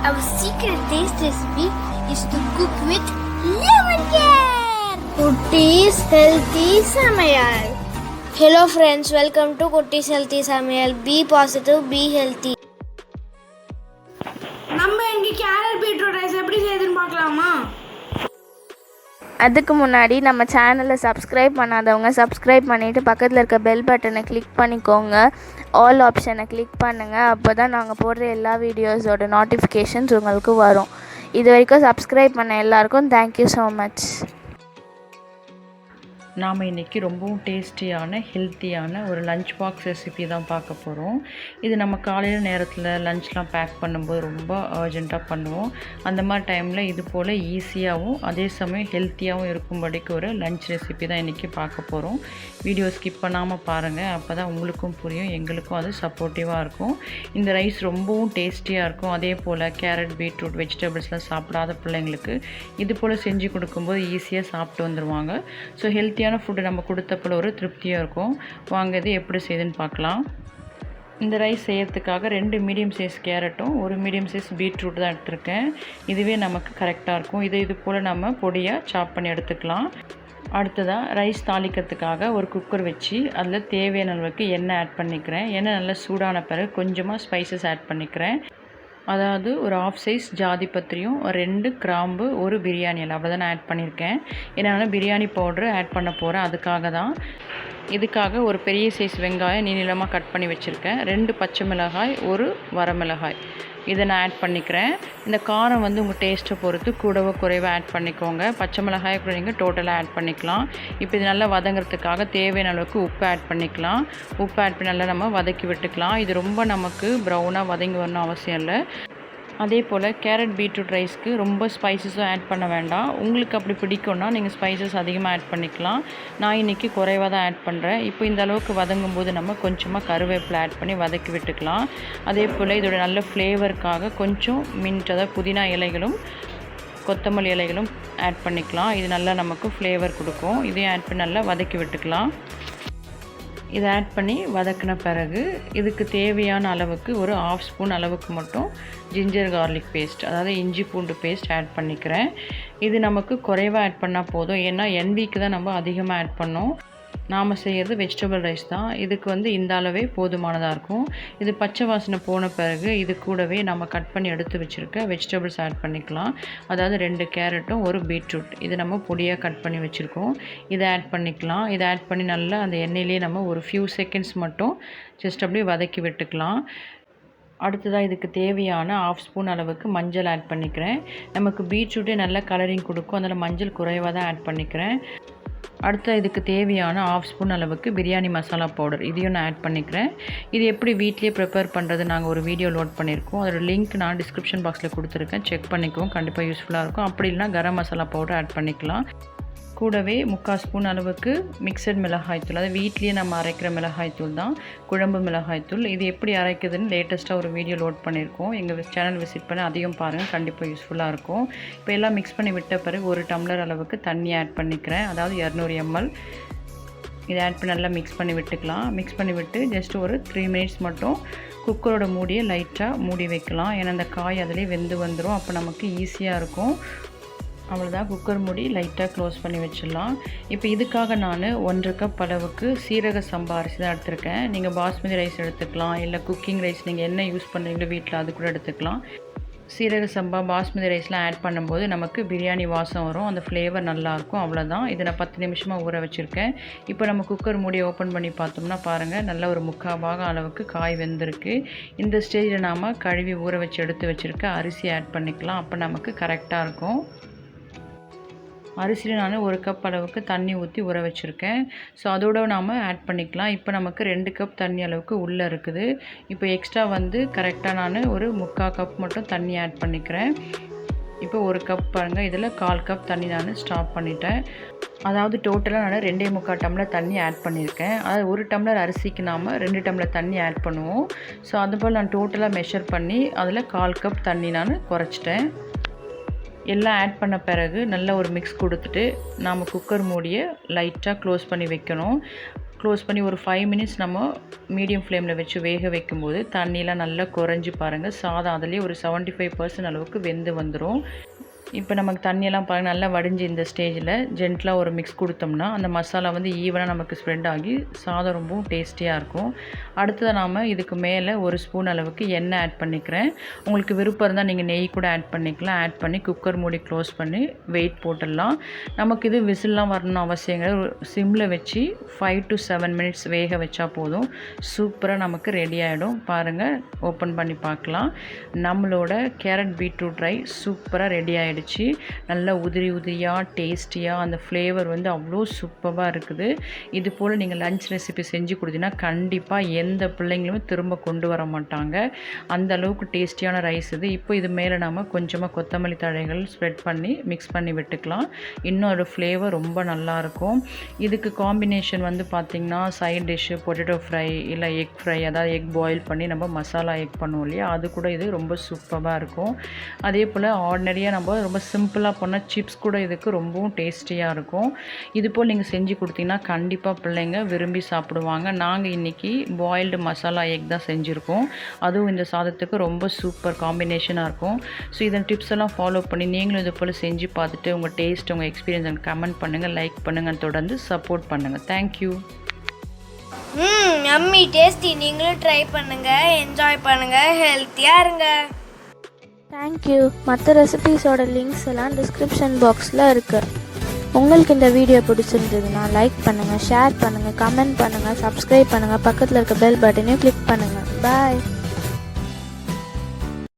Our secret taste recipe is to cook with lemon care. Kutti's Healthy Samayal. Hello friends, welcome to Kutti's Healthy Samayal. Be positive, be healthy. நம்ம இங்கே carrot beetroot rice எப்படி செய்யுதுன்னு பார்க்கலாமா? அதுக்கு முன்னாடி நம்ம சேனலை சப்ஸ்கிரைப் பண்ணாதவங்க சப்ஸ்கிரைப் பண்ணிவிட்டு பக்கத்தில் இருக்க பெல் பட்டனை கிளிக் பண்ணிக்கோங்க. ஆல் ஆப்ஷனை கிளிக் பண்ணுங்கள். அப்போ தான் நாங்கள் போடுற எல்லா வீடியோஸோட நோட்டிஃபிகேஷன்ஸ் உங்களுக்கு வரும். இது வரைக்கும் சப்ஸ்கிரைப் பண்ண எல்லாருக்கும் தேங்க்யூ ஸோ மச். நாம் இன்றைக்கி ரொம்பவும் டேஸ்டியான ஹெல்த்தியான ஒரு லஞ்ச் பாக்ஸ் ரெசிபி தான் பார்க்க போகிறோம். இது நம்ம காலையில் நேரத்தில் லஞ்ச்லாம் பேக் பண்ணும்போது ரொம்ப அர்ஜெண்ட்டாக பண்ணுவோம். அந்த மாதிரி டைமில் இது போல் ஈஸியாகவும் அதே சமயம் ஹெல்த்தியாகவும் இருக்கும்படிக்கு ஒரு லஞ்ச் ரெசிபி தான் இன்றைக்கி பார்க்க போகிறோம். வீடியோ ஸ்கிப் பண்ணாமல் பாருங்கள். அப்போ தான் உங்களுக்கும் புரியும், எங்களுக்கும் அது சப்போர்ட்டிவாக இருக்கும். இந்த ரைஸ் ரொம்பவும் டேஸ்டியாக இருக்கும். அதே போல் கேரட் பீட்ரூட் வெஜிடபிள்ஸ்லாம் சாப்பிடாத பிள்ளைங்களுக்கு இது போல் செஞ்சு கொடுக்கும்போது ஈஸியாக சாப்பிட்டு வந்துடுவாங்க. ஸோ ஹெல்த்தியான ஃபுட்டு நம்ம கொடுத்தப்பல ஒரு திருப்தியாக இருக்கும். வாங்க இது எப்படி செய்யுதுன்னு பார்க்கலாம். இந்த ரைஸ் செய்யறதுக்காக 2 மீடியம் சைஸ் கேரட்டும் 1 மீடியம் சைஸ் பீட்ரூட் தான் எடுத்திருக்கேன். இதுவே நமக்கு கரெக்டாக இருக்கும். இது போல் நம்ம பொடியாக சாப் பண்ணி எடுத்துக்கலாம். அடுத்ததாக ரைஸ் தாளிக்கிறதுக்காக ஒரு குக்கர் வச்சு அதில் தேவையான அளவுக்கு எண்ணெய் ஆட் பண்ணிக்கிறேன். எண்ணெய் நல்லா சூடான பிறகு கொஞ்சமாக ஸ்பைசஸ் ஆட் பண்ணிக்கிறேன். அதாவது ஒரு 1/2 சைஸ் ஜாதி பத்திரியும் 2 கிராம்பு 1 பிரியாணி இலை அவ்வளோ தான் நான் ஆட் பண்ணியிருக்கேன். ஏன்னா பிரியாணி பவுட்ரு ஆட் பண்ண போகிறேன், அதுக்காக தான். இதுக்காக ஒரு பெரிய சைஸ் வெங்காயம் நீளமாக கட் பண்ணி வச்சுருக்கேன். 2 பச்சை மிளகாய் 1 வரமிளகாய் இதை நான் ஆட் பண்ணிக்கிறேன். இந்த காரம் உங்கள் டேஸ்ட்டை பொறுத்து கூடவோ குறைவாக ஆட் பண்ணிக்கோங்க. பச்சை மிளகாய் கூட நீங்கள் டோட்டலாக ஆட் பண்ணிக்கலாம். இப்போ இது நல்லா வதங்கிறதுக்காக தேவையான அளவுக்கு உப்பு ஆட் பண்ணிக்கலாம். உப்பு ஆட் பண்ணி நல்லா நம்ம வதக்கி விட்டுக்கலாம். இது ரொம்ப நமக்கு ப்ரௌனாக வதங்கி வரணும் அவசியம் இல்லை. அதே போல் கேரட் பீட்ரூட் ரைஸ்க்கு ரொம்ப ஸ்பைசஸும் ஆட் பண்ண வேண்டாம். உங்களுக்கு அப்படி பிடிக்கும்னா நீங்கள் ஸ்பைசஸ் அதிகமாக ஆட் பண்ணிக்கலாம். நான் இன்றைக்கி குறைவாக தான் ஆட் பண்ணுறேன். இப்போ இந்த அளவுக்கு வதங்கும் போது நம்ம கொஞ்சமாக கருவேப்பிலை ஆட் பண்ணி வதக்கி விட்டுக்கலாம். அதே போல் இதோட நல்ல ஃப்ளேவருக்காக கொஞ்சம் மின்ட், அதாவது புதினா இலைகளும் கொத்தமல்லி இலைகளும் ஆட் பண்ணிக்கலாம். இது நல்லா நமக்கு ஃப்ளேவர் கொடுக்கும். இதையும் ஆட் பண்ணி நல்லா வதக்கி விட்டுக்கலாம். இதை ஆட் பண்ணி வதக்கின பிறகு இதுக்கு தேவையான அளவுக்கு ஒரு 1/2 ஸ்பூன் அளவுக்கு மட்டும் ஜிஞ்சர் கார்லிக் பேஸ்ட், அதாவது இஞ்சி பூண்டு பேஸ்ட் ஆட் பண்ணிக்கிறேன். இது நமக்கு குறைவாக ஆட் பண்ணால் போதும். ஏன்னா என்விக்கு தான் நம்ம அதிகமாக ஆட் பண்ணோம். நாம் செய்கிறது வெஜிடபிள் ரைஸ் தான். இதுக்கு இந்த அளவே போதுமானதாக இருக்கும். இது பச்சை வாசனை போன பிறகு இது கூடவே நம்ம கட் பண்ணி எடுத்து வச்சுருக்க வெஜிடபிள்ஸ் ஆட் பண்ணிக்கலாம். அதாவது 2 கேரட்டும் 1 பீட்ரூட் இது நம்ம பொடியாக கட் பண்ணி வச்சுருக்கோம். இதை ஆட் பண்ணிக்கலாம். இதை ஆட் பண்ணி நல்லா அந்த எண்ணெயிலே நம்ம ஒரு ஃபியூ செகண்ட்ஸ் மட்டும் ஜஸ்ட் அப்படியே வதக்கி விட்டுக்கலாம். அடுத்ததாக இதுக்கு தேவையான 1/2 ஸ்பூன் அளவுக்கு மஞ்சள் ஆட் பண்ணிக்கிறேன். நமக்கு பீட்ரூட்டே நல்லா கலரிங் கொடுக்கும், அதனால் மஞ்சள் குறைவாக தான் ஆட் பண்ணிக்கிறேன். அடுத்து இதுக்கு தேவையான 1/2 ஸ்பூன் அளவுக்கு பிரியாணி மசாலா பவுடர் இதையும் நான் ஆட் பண்ணிக்கிறேன். இது எப்படி வீட்லேயே ப்ரிப்பேர் பண்ணுறது நாங்கள் ஒரு வீடியோ லோட் பண்ணியிருக்கோம். அதோட லிங்க் நான் டிஸ்கிரிப்ஷன் பாக்ஸில் கொடுத்துருக்கேன், செக் பண்ணிக்குவோம். கண்டிப்பாக யூஸ்ஃபுல்லாக இருக்கும். அப்படி இல்லைனா கரம் மசாலா பவுடர் ஆட் பண்ணிக்கலாம். கூடவே 3/4 ஸ்பூன் அளவுக்கு மிக்சட் மிளகாய்த்தூள், அதாவது வீட்லேயே நம்ம அரைக்கிற மிளகாய்த்தூள் தான், குழம்பு மிளகாய்த்தூள். இது எப்படி அரைக்குதுன்னு லேட்டஸ்ட்டாக ஒரு வீடியோ லோட் பண்ணியிருக்கோம். எங்கள் சேனல் விசிட் பண்ணி அதையும் பாருங்கள், கண்டிப்பாக யூஸ்ஃபுல்லாக இருக்கும். இப்போ எல்லாம் மிக்ஸ் பண்ணி விட்ட பிறகு 1 டம்ளர் அளவுக்கு தண்ணி ஆட் பண்ணிக்கிறேன், அதாவது 200 ml. இதை ஆட் பண்ணி நல்லா மிக்ஸ் பண்ணி விட்டுக்கலாம். மிக்ஸ் பண்ணி விட்டு ஜஸ்ட் ஒரு 3 மினிட்ஸ் மட்டும் குக்கரோட மூடியை லைட்டாக மூடி வைக்கலாம். ஏன்னா அந்த காய் அதிலே வெந்து வந்துடும், அப்போ நமக்கு ஈஸியாக இருக்கும். அவ்வளோதான், குக்கர் மூடி லைட்டாக க்ளோஸ் பண்ணி வச்சிடலாம். இப்போ இதுக்காக நான் 1 கப் அளவுக்கு சீரக சம்பா அரிசி தான் எடுத்திருக்கேன். நீங்கள் பாஸ்மதி ரைஸ் எடுத்துக்கலாம், இல்லை குக்கிங் ரைஸ் நீங்கள் என்ன யூஸ் பண்ணுறீங்களோ வீட்டில் அது கூட எடுத்துக்கலாம். சீரக சம்பா பாஸ்மதி ரைஸ்லாம் ஆட் பண்ணும்போது நமக்கு பிரியாணி வாசம் வரும், அந்த ஃப்ளேவர் நல்லாயிருக்கும். அவ்வளோதான், இதை நான் 10 நிமிஷமாக ஊற வச்சுருக்கேன். இப்போ நம்ம குக்கர் மூடியை ஓப்பன் பண்ணி பார்த்தோம்னா பாருங்கள், நல்ல ஒரு 3/4 பாகம் அளவுக்கு காய் வெந்திருக்கு. இந்த ஸ்டேஜில் நாம் கழுவி ஊற வச்சு எடுத்து வச்சுருக்க அரிசி ஆட் பண்ணிக்கலாம். அப்போ நமக்கு கரெக்டாக இருக்கும். அரிசியில் நான் 1 கப் அளவுக்கு தண்ணி ஊற்றி ஊற வச்சுருக்கேன். ஸோ அதோடு நாம் ஆட் பண்ணிக்கலாம். இப்போ நமக்கு 2 கப் தண்ணி அளவுக்கு உள்ளே இருக்குது. இப்போ எக்ஸ்ட்ரா கரெக்டாக நான் ஒரு 3/4 கப் மட்டும் தண்ணி ஆட் பண்ணிக்கிறேன். இப்போ 1 கப் பாருங்கள், இதில் 1/4 கப் தண்ணி நான் ஸ்டாப் பண்ணிட்டேன். அதாவது டோட்டலாக நான் 2.25 டம்ளர் தண்ணி ஆட் பண்ணியிருக்கேன். அதாவது 1 டம்ளர் அரிசிக்கு நாம் 2 டம்ளர் தண்ணி ஆட் பண்ணுவோம். ஸோ அதுபோல் நான் டோட்டலாக மெஷர் பண்ணி அதில் 1/4 கப் தண்ணி நான் குறைச்சிட்டேன். எல்லாம் ஆட் பண்ண பிறகு நல்ல ஒரு மிக்ஸ் கொடுத்துட்டு நாம் குக்கர் மூடியை லைட்டாக க்ளோஸ் பண்ணி வைக்கணும். க்ளோஸ் பண்ணி ஒரு 5 மினிட்ஸ் நம்ம மீடியம் ஃப்ளேமில் வச்சு வேக வைக்கும்போது தண்ணியெலாம் நல்லா குறைஞ்சி பாருங்கள். சாதம் அதுலேயே ஒரு 75% அளவுக்கு வெந்து வந்துடும். இப்போ நமக்கு தண்ணியெல்லாம் பாருங்கள் நல்லா வடிஞ்சு இந்த ஸ்டேஜில் ஜென்டலாக ஒரு மிக்ஸ் கொடுத்தோம்னா அந்த மசாலா வந்து ஈவனாக நமக்கு ஸ்ப்ரெட் ஆகி சாதம் ரொம்பவும் டேஸ்டியாக இருக்கும். அடுத்தது நாம் இதுக்கு மேலே ஒரு ஸ்பூன் அளவுக்கு எண்ணெய் ஆட் பண்ணிக்கிறேன். உங்களுக்கு விருப்பம் இருந்தால் நீங்கள் நெய் கூட ஆட் பண்ணிக்கலாம். ஆட் பண்ணி குக்கர் மூடி க்ளோஸ் பண்ணி வெயிட் போட்டுடலாம். நமக்கு இது விசில்லாம் வரணும்னு அவசியங்க. சிம்மில் வச்சு 5 to 7 மினிட்ஸ் வேக வச்சா போதும். சூப்பராக நமக்கு ரெடி ஆகிடும். பாருங்கள், ஓப்பன் பண்ணி பார்க்கலாம். நம்மளோட கேரட் பீட்ரூட் ரைஸ் சூப்பராக ரெடி ஆகிடுச்சு. நல்லா உதிரி உதிரியாக டேஸ்டியாக அந்த ஃப்ளேவர் வந்து அவ்வளோ சூப்பராக இருக்குது. இது போல் நீங்கள் லஞ்ச் ரெசிபி செஞ்சு கொடுத்தீங்கன்னா கண்டிப்பாக எந்த பிள்ளைங்களுமே திரும்ப கொண்டு வர மாட்டாங்க. அந்த அளவுக்கு டேஸ்டியான ரைஸ் இது. இப்போ இது மேலே நம்ம கொஞ்சமாக கொத்தமல்லி தழைகள் ஸ்ப்ரெட் பண்ணி மிக்ஸ் பண்ணி விட்டுக்கலாம். இன்னொரு ஃப்ளேவர் ரொம்ப நல்லாயிருக்கும். இதுக்கு காம்பினேஷன் வந்து பார்த்திங்கன்னா சைட் டிஷ்ஷு பொட்டேட்டோ ஃப்ரை இல்லை எக் ஃப்ரை, அதாவது எக் பாயில் பண்ணி நம்ம மசாலா எக் பண்ணுவோம் இல்லையா, அது கூட இது ரொம்ப சூப்பராக இருக்கும். அதே போல் ஆர்டினரியாக நம்ம ரொம்ப சிம்பிளாக பண்ண சிப்ஸ் கூட இதுக்கு ரொம்பவும் டேஸ்டியாக இருக்கும். இது போல் நீங்கள் செஞ்சு கொடுத்தீங்கன்னா கண்டிப்பாக பிள்ளைங்க விரும்பி சாப்பிடுவாங்க. நாங்கள் இன்றைக்கி பாயில்டு மசாலா எக் தான் செஞ்சுருக்கோம். அதுவும் இந்த சாதத்துக்கு ரொம்ப சூப்பர் காம்பினேஷனாக இருக்கும். ஸோ இதன் டிப்ஸ் எல்லாம் ஃபாலோ பண்ணி நீங்களும் இது போல் செஞ்சு பார்த்துட்டு உங்கள் டேஸ்ட் உங்கள் எக்ஸ்பீரியன்ஸ் எனக்கு கமெண்ட் பண்ணுங்கள், லைக் பண்ணுங்கள், தொடர்ந்து சப்போர்ட் பண்ணுங்கள். தேங்க்யூ. Yummy tasty. நீங்களும் ட்ரை பண்ணுங்கள், என்ஜாய் பண்ணுங்கள், ஹெல்த்தியாக இருங்க. தேங்க்யூ. மற்ற ரெசிபீஸோட லிங்க்ஸ் எல்லாம் டிஸ்கிரிப்ஷன் பாக்ஸில் இருக்குது. உங்களுக்கு இந்த வீடியோ பிடிச்சிருந்ததுன்னா லைக் பண்ணுங்கள், ஷேர் பண்ணுங்கள், கமெண்ட் பண்ணுங்கள், சப்ஸ்கிரைப் பண்ணுங்கள், பக்கத்தில் இருக்க பெல் பட்டனையும் கிளிக் பண்ணுங்கள். பாய்.